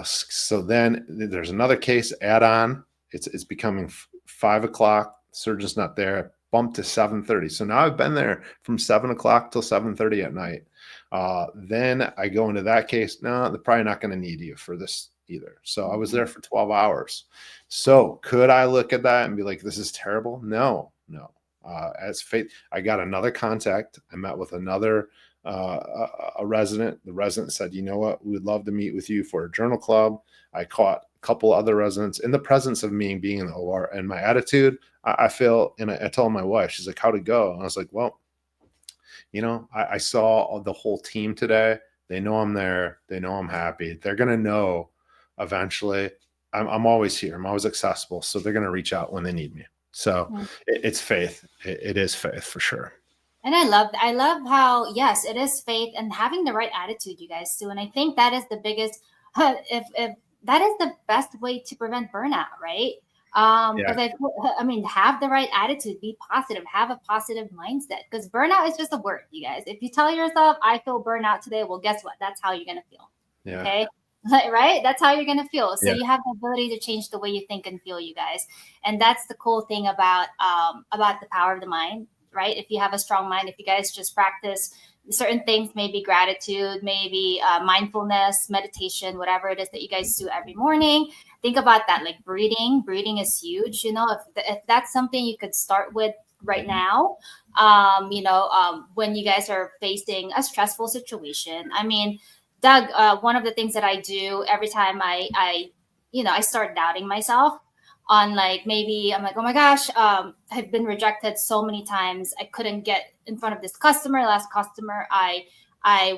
so then there's another case add on. It's becoming 5 o'clock. Surgeon's not there. Bumped to 7:30. So now I've been there from 7 o'clock till 7:30 at night. Then I go into that case. No, they're probably not going to need you for this either. So I was there for 12 hours. So could I look at that and be like, this is terrible? No. As faith, I got another contact. I met with another a resident. The resident said, you know what, we would love to meet with you for a journal club. I caught a couple other residents in the presence of me being in the OR, and my attitude, I feel, and I told my wife, she's like, how'd it go? And I was like, well, I saw the whole team today. They know I'm there. They know I'm happy. They're going to know eventually. I'm always here. I'm always accessible. So they're going to reach out when they need me. So it's faith. It is faith for sure. And I love how, yes, it is faith and having the right attitude, you guys too. And I think that is the biggest, if that is the best way to prevent burnout, right? Because I mean, have the right attitude, be positive, have a positive mindset. Because burnout is just a word, you guys. If you tell yourself, I feel burnout today, well, guess what? That's how you're gonna feel. Yeah. Okay. Right? That's how you're gonna feel. So Yeah. you have the ability to change the way you think and feel, you guys. And that's the cool thing about the power of the mind, right? If you have a strong mind, if you guys just practice certain things, maybe gratitude, maybe mindfulness, meditation, whatever it is that you guys do every morning, think about that. Like breathing is huge. If that's something you could start with right now, when you guys are facing a stressful situation. I mean, Doug, one of the things that I do every time I start doubting myself on, like, maybe I'm like, oh my gosh, I've been rejected so many times. I couldn't get in front of this customer. Last customer I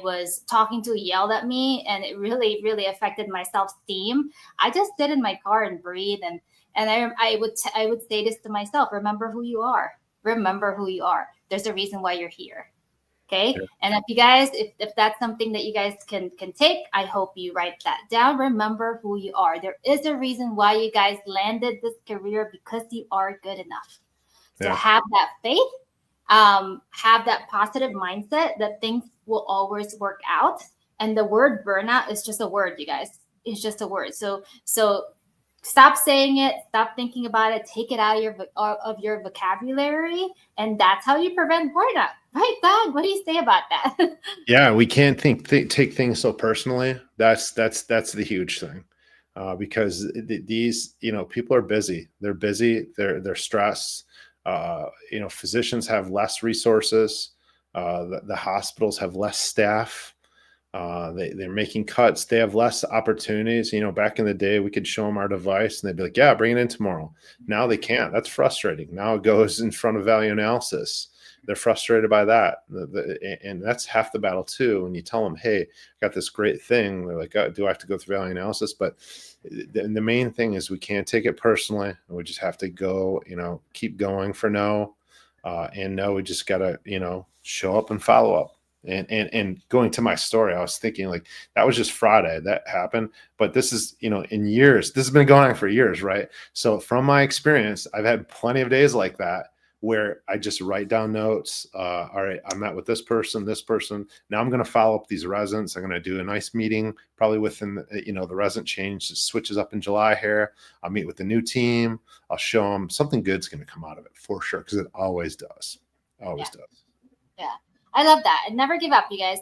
was talking to yelled at me, and it really, really affected my self-esteem. I just sit in my car and breathe, and I would say this to myself: remember who you are. Remember who you are. There's a reason why you're here. Okay. Yeah. And if you guys, if that's something that you guys can take, I hope you write that down. Remember who you are. There is a reason why you guys landed this career, because you are good enough. So Yeah. have that faith, have that positive mindset that things will always work out. And the word burnout is just a word, you guys. It's just a word. So stop saying it, stop thinking about it, take it out of your vocabulary, and that's how you prevent burnout. Right, Doug? What do you say about that? Yeah, we can't take things so personally. That's the huge thing, because these people are busy. They're busy. They're stressed. Physicians have less resources. The hospitals have less staff. They're making cuts. They have less opportunities. Back in the day, we could show them our device and they'd be like, yeah, bring it in tomorrow. Now they can't. That's frustrating. Now it goes in front of value analysis. They're frustrated by that. And that's half the battle too. When you tell them, hey, I got this great thing, they're like, do I have to go through value analysis? But the main thing is we can't take it personally. We just have to go, keep going for no. And no, we just got to, show up and follow up. And going to my story, I was thinking, like, that was just Friday that happened, but this is, in years, this has been going on for years, right? So from my experience, I've had plenty of days like that where I just write down notes. All right, I met with this person. Now I'm going to follow up these residents. I'm going to do a nice meeting, probably within, the resident change switches up in July here. I'll meet with the new team. I'll show them something good's going to come out of it for sure, because it always does. Always does. Yeah, I love that. And never give up, you guys.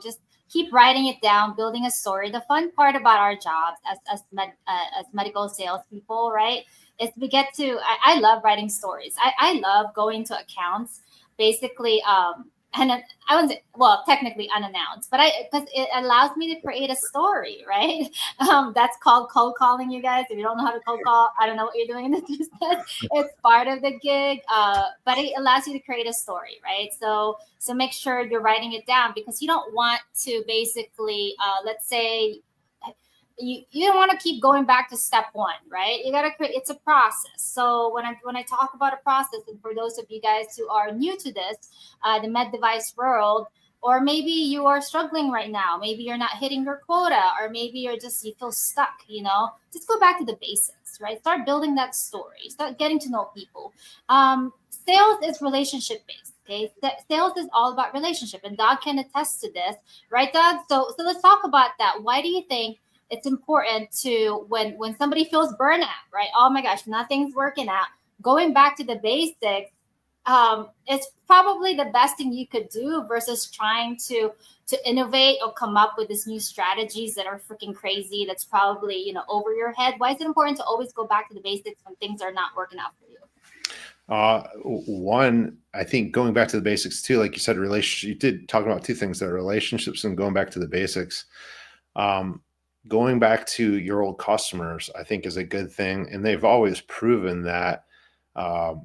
Just keep writing it down, building a story. The fun part about our jobs as medical salespeople, right, is we get to. I love writing stories. I love going to accounts, basically and I wouldn't say, well, technically unannounced, but because it allows me to create a story, right? That's called cold calling, you guys. If you don't know how to cold call, I don't know what you're doing in the business. It's part of the gig, but it allows you to create a story, right? So make sure you're writing it down, because you don't want to basically, let's say, you don't want to keep going back to step one, right? You got to create, it's a process. So when I talk about a process, and for those of you guys who are new to this, the med device world, or maybe you are struggling right now, maybe you're not hitting your quota, or maybe you feel stuck, just go back to the basics, right? Start building that story, start getting to know people. Sales is relationship based. Okay, sales is all about relationship, and Doug can attest to this, right, Doug? So let's talk about that. Why do you think it's important to, when somebody feels burnout, right? Oh my gosh, nothing's working out. Going back to the basics, it's probably the best thing you could do versus trying to innovate or come up with these new strategies that are freaking crazy. That's probably over your head. Why is it important to always go back to the basics when things are not working out for you? One, I think going back to the basics too, like you said, relationship. You did talk about two things there: relationships and going back to the basics. Going back to your old customers, I think, is a good thing, and they've always proven that. A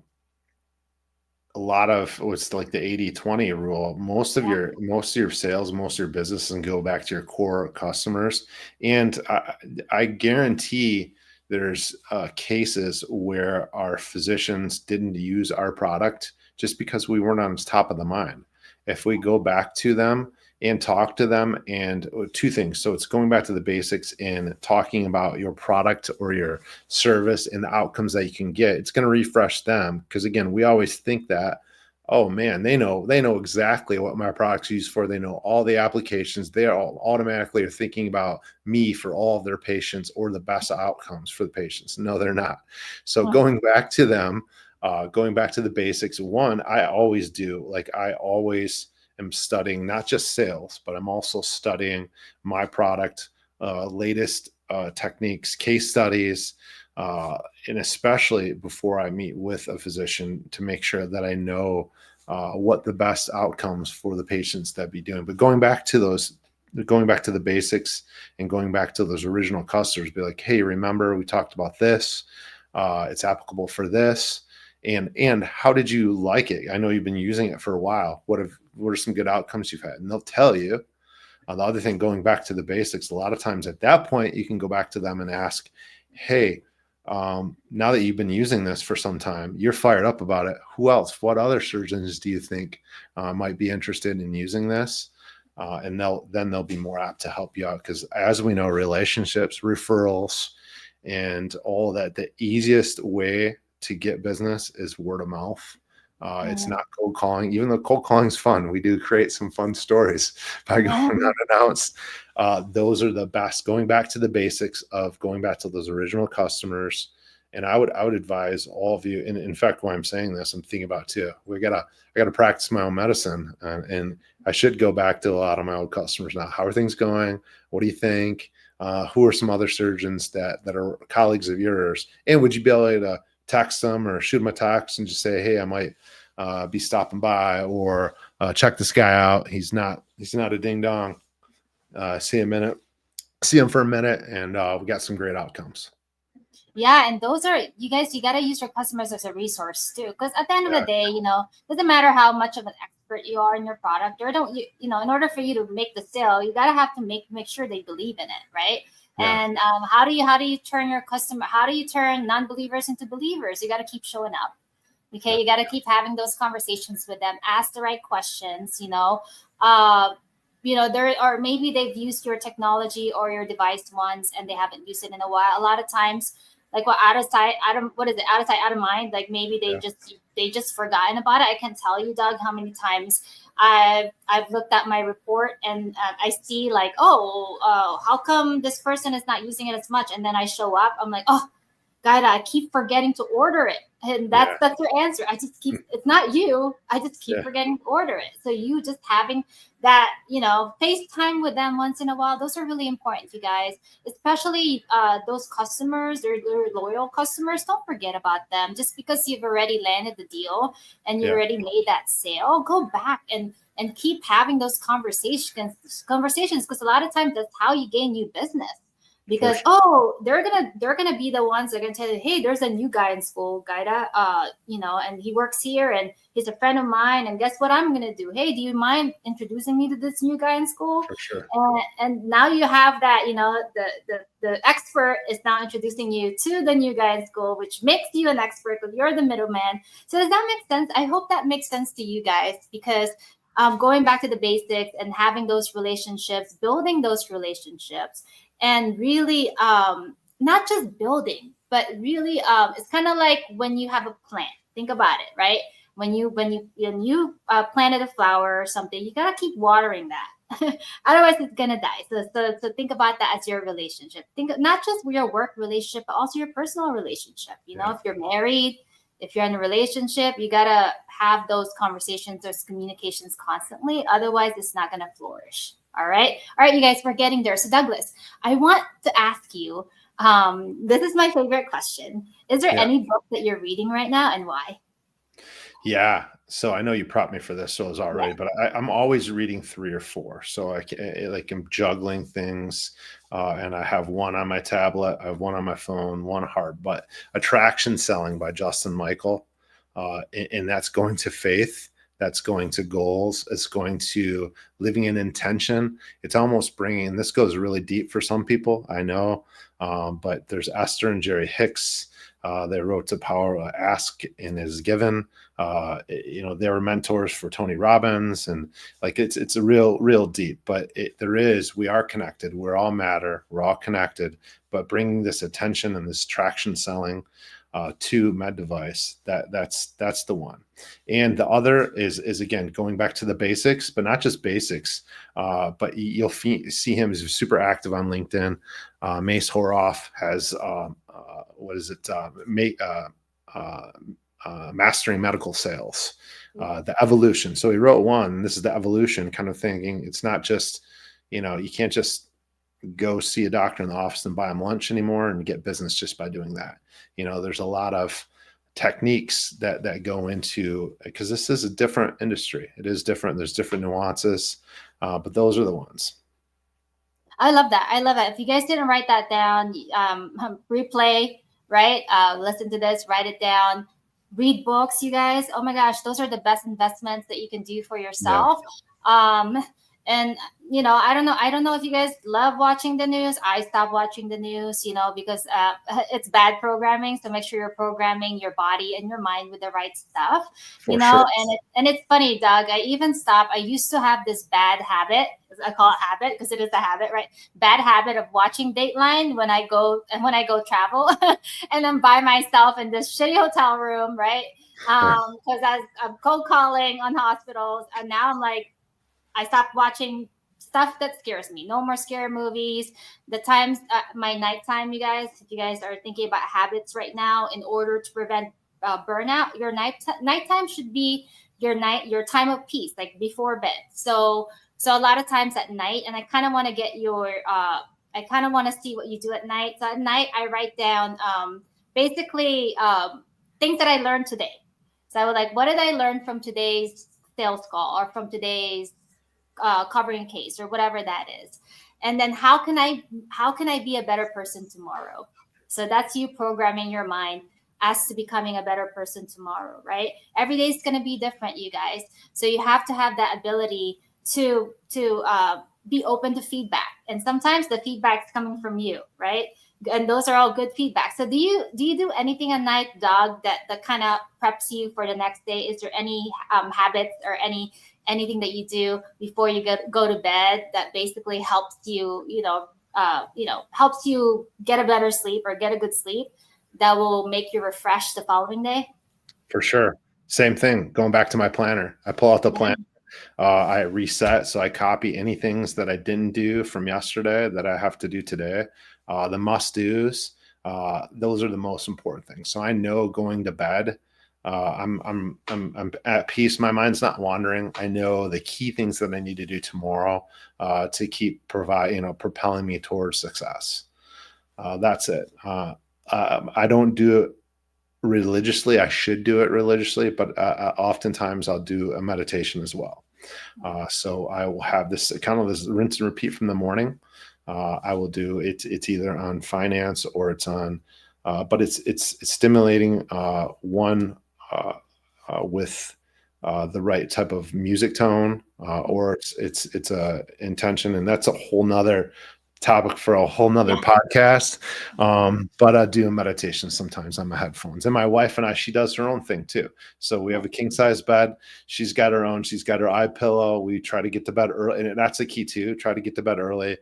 lot of what's like the 80-20 rule. Most of your sales, most of your business, and go back to your core customers. And I guarantee there's cases where our physicians didn't use our product just because we weren't on top of the mind. If we go back to them and talk to them, and two things. So it's going back to the basics and talking about your product or your service and the outcomes that you can get. It's going to refresh them, because again, we always think that, oh man, they know exactly what my product's used for. They know all the applications. They all automatically are thinking about me for all of their patients or the best outcomes for the patients. No, they're not. So going back to them, going back to the basics. One, I always do, like I always am studying not just sales, but I'm also studying my product, latest techniques, case studies, and especially before I meet with a physician, to make sure that I know what the best outcomes for the patients that be doing. But going back to the basics and going back to those original customers, be like, hey, remember we talked about this? It's applicable for this. And how did you like it? I know you've been using it for a while. What are some good outcomes you've had? And they'll tell you. The other thing, going back to the basics, a lot of times at that point, you can go back to them and ask, hey, now that you've been using this for some time, you're fired up about it. Who else? What other surgeons do you think might be interested in using this? And they'll be more apt to help you out. Because as we know, relationships, referrals, and all that, the easiest way to get business is word of mouth. It's not cold calling, even though cold calling is fun. We do create some fun stories by going unannounced. Those are the best. Going back to the basics of going back to those original customers. And I would advise all of you. And in fact, while I'm saying this, I'm thinking about too. I gotta practice my own medicine, and I should go back to a lot of my old customers now. How are things going? What do you think? Who are some other surgeons that are colleagues of yours? And would you be able to text them or shoot them a text and just say, hey, I might be stopping by, or check this guy out. He's not a ding dong. See him for a minute, and we got some great outcomes. Yeah, and those are, you guys, you got to use your customers as a resource too, because at the end of the day, doesn't matter how much of an expert you are in your product, or in order for you to make the sale, you got to have to make sure they believe in it, right? Yeah. And how do you turn your customer, how do you turn non-believers into believers? You got to keep showing up. Okay, you got to keep having those conversations with them, ask the right questions, there, or maybe they've used your technology or your device once and they haven't used it in a while. A lot of times, like out of sight, out of mind. Like maybe they just forgotten about it. I can tell you, Doug, how many times I've looked at my report and I see like, how come this person is not using it as much? And then I show up, I'm like, oh, God, I keep forgetting to order it. And Yeah. that's your answer. I just keep, it's not you. I just keep Yeah. forgetting to order it. So you just having that, FaceTime with them once in a while, those are really important, you guys, especially those customers or loyal customers. Don't forget about them. Just because you've already landed the deal and you Yeah. already made that sale, go back and keep having those conversations, because a lot of times that's how you gain new business. For Because sure. they're gonna be the ones that are gonna tell you, hey, there's a new guy in school, Gaida, and he works here and he's a friend of mine, and guess what I'm gonna do? Hey, do you mind introducing me to this new guy in school? For sure. And now you have that, the expert is now introducing you to the new guy in school, which makes you an expert because you're the middleman. So does that make sense? I hope that makes sense to you guys, because going back to the basics and having those relationships, building those relationships, and really not just building, but really it's kind of like when you have a plant. Think about it, right? When you planted a flower or something, you gotta keep watering that. Otherwise, it's gonna die. So think about that as your relationship. Think not just your work relationship, but also your personal relationship. Yeah. If you're married, if you're in a relationship, you gotta have those conversations, those communications constantly. Otherwise, it's not gonna flourish. All right, you guys, we're getting there. So Douglas, I want to ask you. This is my favorite question. Is there Yeah. any book that you're reading right now, and why? Yeah. So I know you prepped me for this, so it's Yeah. already, but I'm always reading 3 or 4. So I'm juggling things, and I have one on my tablet, I have one on my phone, one hard. But Attraction Selling by Justin Michael, and that's going to faith. That's going to goals. It's going to living in intention. It's almost bringing. This goes really deep for some people, I know, but there's Esther and Jerry Hicks. They wrote To Power Ask and Is Given. They were mentors for Tony Robbins, and like it's a real deep. But we are connected. We're all matter. We're all connected. But bringing this attention and this traction selling to med device, that's the one. And the other is again going back to the basics, but not just basics. But you'll see him as super active on LinkedIn. Mace Horoff has what is it? Mastering Medical Sales, the evolution. So he wrote one. This is the evolution kind of thinking. It's not just, you can't just go see a doctor in the office and buy them lunch anymore and get business just by doing that. There's a lot of techniques that go into, because this is a different industry. It is different. There's different nuances, but those are the ones. I love that. I love that. If you guys didn't write that down, replay, right? Listen to this, write it down, read books, you guys. Oh my gosh, those are the best investments that you can do for Yeah, yourself. And I don't know if you guys love watching the news. I stopped watching the news, because it's bad programming. So make sure you're programming your body and your mind with the right stuff, for sure. and it's funny, Doug. I even stopped. I used to have this bad habit. I call it habit because it is a habit, right? Bad habit of watching Dateline when I go travel, and I'm by myself in this shitty hotel room, right? Because I'm cold calling on hospitals, and now I'm like, I stopped watching stuff that scares me. No more scary movies. The times, my nighttime, you guys, if you guys are thinking about habits right now, in order to prevent burnout, your nighttime should be your time of peace, like before bed. So a lot of times at night, and I kind of want to get I kind of want to see what you do at night. So at night, I write down basically things that I learned today. So I was like, what did I learn from today's sales call or from today's covering case or whatever that is, and then how can I be a better person tomorrow? So that's you programming your mind as to becoming a better person tomorrow, right? Every day is going to be different, you guys. So you have to have that ability to be open to feedback, and sometimes the feedback's coming from you, right? And those are all good feedback. So do you do anything at night, Dog, that kind of preps you for the next day? Is there any habits or anything that you do before you go to bed that basically helps you, helps you get a better sleep or get a good sleep that will make you refreshed the following day? For sure. Same thing. Going back to my planner, I pull out the Yeah. plan. I reset, so I copy any things that I didn't do from yesterday that I have to do today. The must do's. Those are the most important things. So I know going to bed, I'm at peace. My mind's not wandering. I know the key things that I need to do tomorrow to keep propelling me towards success. That's it. I don't do it religiously. I should do it religiously, but oftentimes I'll do a meditation as well. So I will have this kind of this rinse and repeat from the morning. I will do it. It's either on finance or it's on, but it's stimulating one with the right type of music tone, or it's a intention, and that's a whole nother topic for a whole nother podcast. But I do a meditation sometimes on my headphones, and my wife and I, she does her own thing too. So we have a king size bed. She's got her own. She's got her eye pillow. We try to get to bed early, and that's a key too. Try to get to bed early.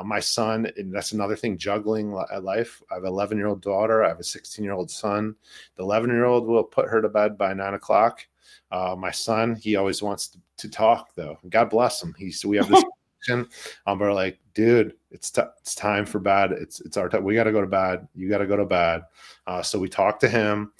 My son, and that's another thing, juggling life. I have an 11-year-old daughter. I have a 16-year-old son. The 11-year-old will put her to bed by 9 o'clock. My son, he always wants to talk though. God bless him. We have this we're like, dude, it's time for bed. It's our time. We got to go to bed. You got to go to bed. So we talk to him,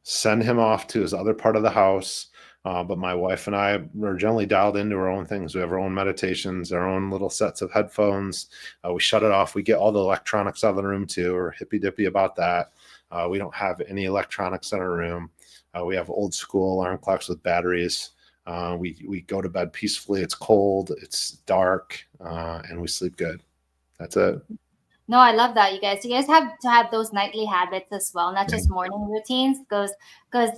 send him off to his other part of the house. But my wife and I are generally dialed into our own things. We have our own meditations, our own little sets of headphones. We shut it off. We get all the electronics out of the room too. We're hippy dippy about that. We don't have any electronics in our room. We have old school alarm clocks with batteries. We go to bed peacefully. It's cold, it's dark, and we sleep good. That's it. No, I love that, you guys. You guys have to have those nightly habits as well, not just morning routines, because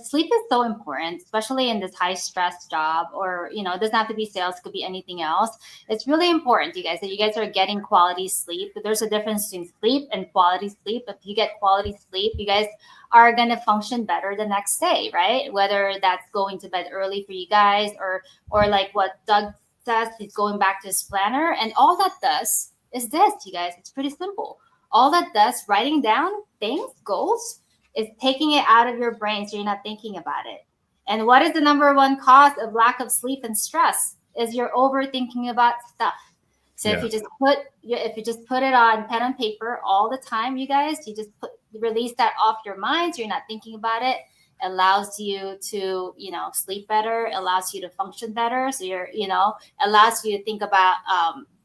sleep is so important, especially in this high stress job, or it doesn't have to be sales, it could be anything else. It's really important, you guys, that you guys are getting quality sleep. But there's a difference between sleep and quality sleep. If you get quality sleep, you guys are gonna function better the next day, right? Whether that's going to bed early for you guys, or like what Doug says, he's going back to his planner, and all that does is this, you guys. It's pretty simple. All that does, writing down things, goals, is taking it out of your brain so you're not thinking about it. And what is the number one cause of lack of sleep and stress? Is you're overthinking about stuff. So if you just put it on pen and paper all the time, you guys, you just release that off your mind so you're not thinking about it. Allows you to sleep better, allows you to function better, so allows you to think about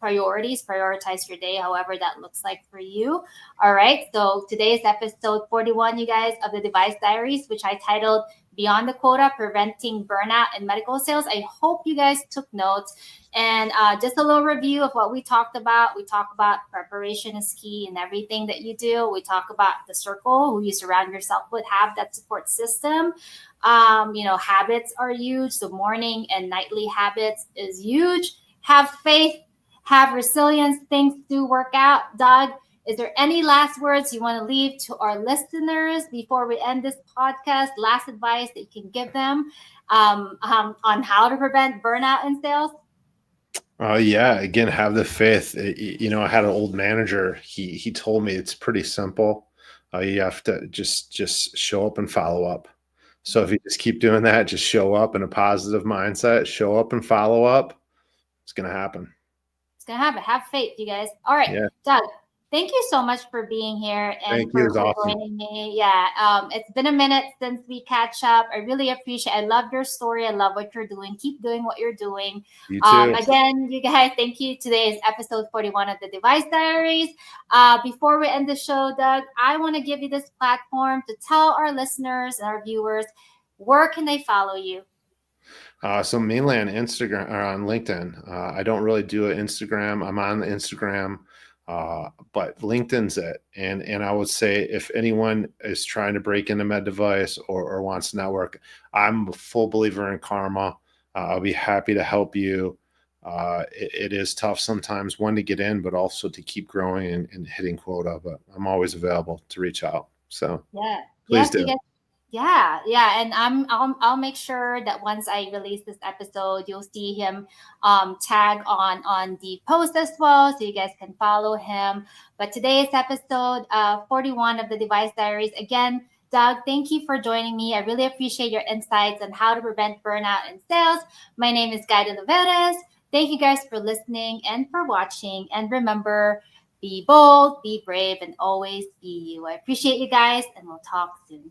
prioritize your day however that looks like for you. All right, so today's episode 41, you guys, of the Device Diaries, which I titled Beyond the Quota, Preventing Burnout in Medical Sales. I hope you guys took notes. And just a little review of what we talked about. We talk about preparation is key in everything that you do. We talk about the circle, who you surround yourself with, have that support system. Habits are huge. So morning and nightly habits is huge. Have faith, have resilience. Things do work out. Doug, is there any last words you want to leave to our listeners before we end this podcast? Last advice that you can give them on how to prevent burnout in sales? Yeah, again, have the faith. I had an old manager. He told me it's pretty simple. You have to just show up and follow up. So if you just keep doing that, just show up in a positive mindset, show up and follow up, it's going to happen. It's going to happen. Have faith, you guys. All right, yeah. Doug, thank you so much for being here and for joining me. Yeah, it's been a minute since we catch up. I really appreciate it. I love your story. I love what you're doing. Keep doing what you're doing. You too. Again, you guys, thank you. Today is episode 41 of the Device Diaries. Before we end the show, Doug, I want to give you this platform to tell our listeners and our viewers, where can they follow you? So mainly on Instagram or on LinkedIn. I don't really do an Instagram. I'm on Instagram. But LinkedIn's it. And I would say if anyone is trying to break into med device or wants to network, I'm a full believer in karma. I'll be happy to help you. It is tough sometimes, one, to get in, but also to keep growing and hitting quota. But I'm always available to reach out. So please do. Yeah, and I'll make sure that once I release this episode, you'll see him tag on the post as well, so you guys can follow him. But today's episode 41 of the Device Diaries. Again, Doug, thank you for joining me. I really appreciate your insights on how to prevent burnout in sales. My name is Caddie. Thank you guys for listening and for watching. And remember, Be bold, be brave, and always be you. I appreciate you guys, and we'll talk soon.